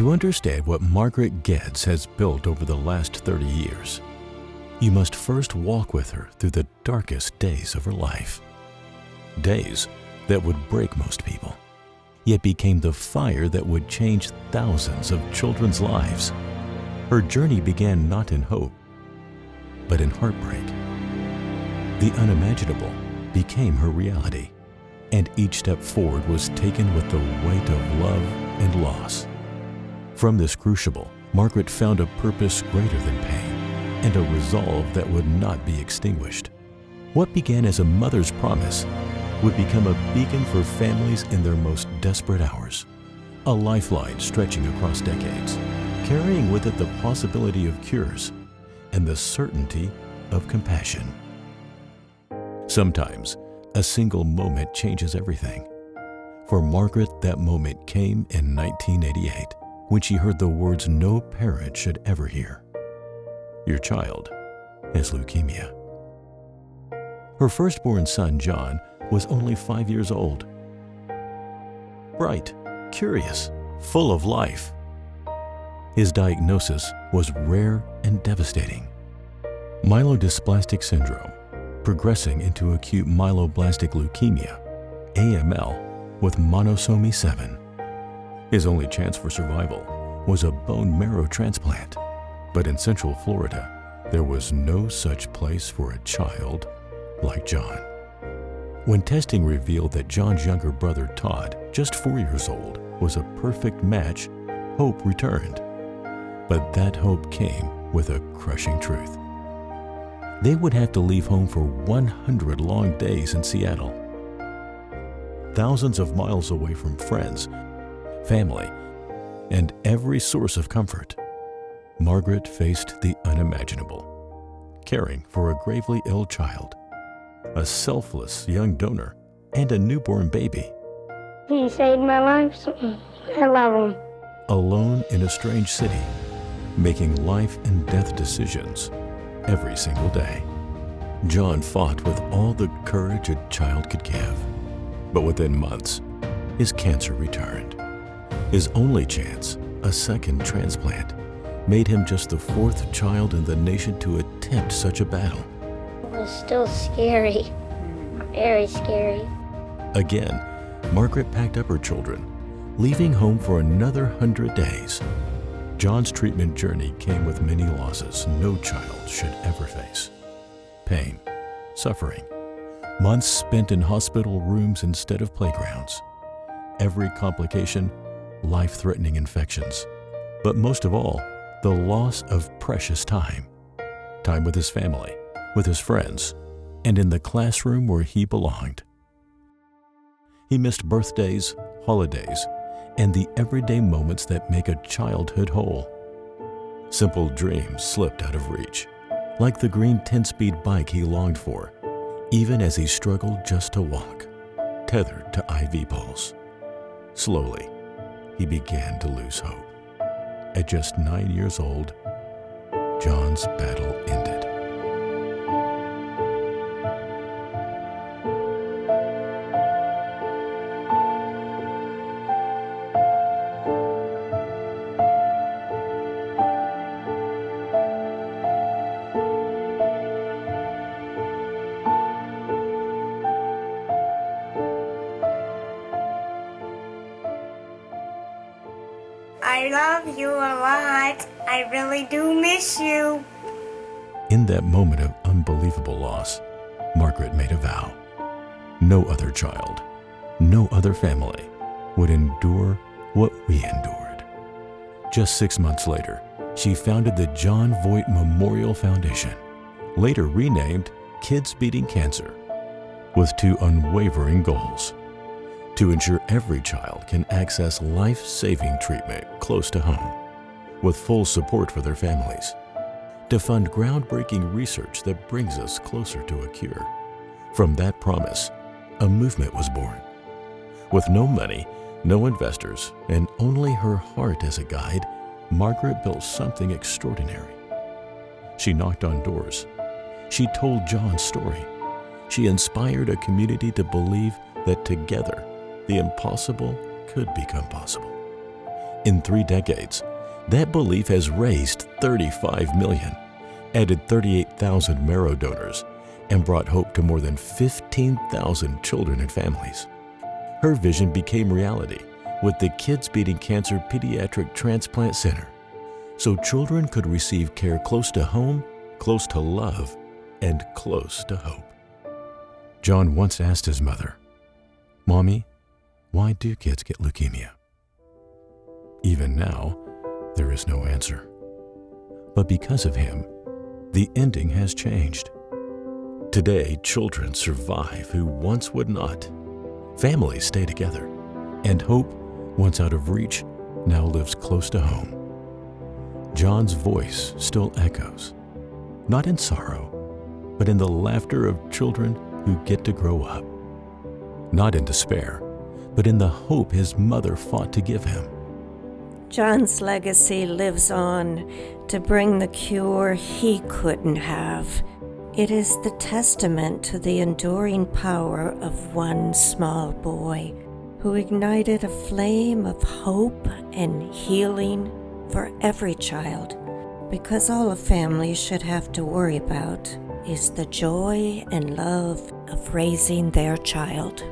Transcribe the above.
To understand what Margaret Guedes has built over the last 30 years, you must first walk with her through the darkest days of her life. Days that would break most people, yet became the fire that would change thousands of children's lives. Her journey began not in hope, but in heartbreak. The unimaginable became her reality, and each step forward was taken with the weight of love and loss. From this crucible, Margaret found a purpose greater than pain and a resolve that would not be extinguished. What began as a mother's promise would become a beacon for families in their most desperate hours, a lifeline stretching across decades, carrying with it the possibility of cures and the certainty of compassion. Sometimes, a single moment changes everything. For Margaret, that moment came in 1988, when she heard the words no parent should ever hear. Your child has leukemia. Her firstborn son, John, was only 5 years old. Bright, curious, full of life. His diagnosis was rare and devastating. Myelodysplastic syndrome, progressing into acute myeloblastic leukemia, AML, with monosomy 7. His only chance for survival was a bone marrow transplant, but in Central Florida, there was no such place for a child like John. When testing revealed that John's younger brother, Todd, just 4 years old, was a perfect match, hope returned. But that hope came with a crushing truth. They would have to leave home for 100 long days in Seattle. Thousands of miles away from friends, family, and every source of comfort. Margaret faced the unimaginable, caring for a gravely ill child, a selfless young donor, and a newborn baby. He saved my life, so I love him. Alone in a strange city, making life and death decisions every single day. John fought with all the courage a child could give, but within months, his cancer returned. His only chance, a second transplant, made him just the 4th child in the nation to attempt such a battle. It was still scary, very scary. Again, Margaret packed up her children, leaving home for another 100 days. John's treatment journey came with many losses no child should ever face. Pain, suffering, months spent in hospital rooms instead of playgrounds. Every complication, life-threatening infections. But most of all, the loss of precious time. Time with his family, with his friends, and in the classroom where he belonged. He missed birthdays, holidays, and the everyday moments that make a childhood whole. Simple dreams slipped out of reach, like the green 10-speed bike he longed for, even as he struggled just to walk, tethered to IV poles. Slowly, he began to lose hope. At just 9 years old, John's battle ended. I love you a lot. I really do miss you. In that moment of unbelievable loss, Margaret made a vow. No other child, no other family would endure what we endured. Just 6 months later, she founded the John Voight Memorial Foundation, later renamed Kids Beating Cancer, with 2 unwavering goals: to ensure every child can access life-saving treatment close to home, with full support for their families, to fund groundbreaking research that brings us closer to a cure. From that promise, a movement was born. With no money, no investors, and only her heart as a guide, Margaret built something extraordinary. She knocked on doors. She told John's story. She inspired a community to believe that together, the impossible could become possible. In 3 decades, that belief has raised 35 million, added 38,000 marrow donors, and brought hope to more than 15,000 children and families. Her vision became reality with the Kids Beating Cancer Pediatric Transplant Center, so children could receive care close to home, close to love, and close to hope. John once asked his mother, "Mommy, why do kids get leukemia?" Even now, there is no answer. But because of him, the ending has changed. Today, children survive who once would not. Families stay together, and hope, once out of reach, now lives close to home. John's voice still echoes, not in sorrow, but in the laughter of children who get to grow up. Not in despair, but in the hope his mother fought to give him. John's legacy lives on to bring the cure he couldn't have. It is the testament to the enduring power of one small boy who ignited a flame of hope and healing for every child, because all a family should have to worry about is the joy and love of raising their child.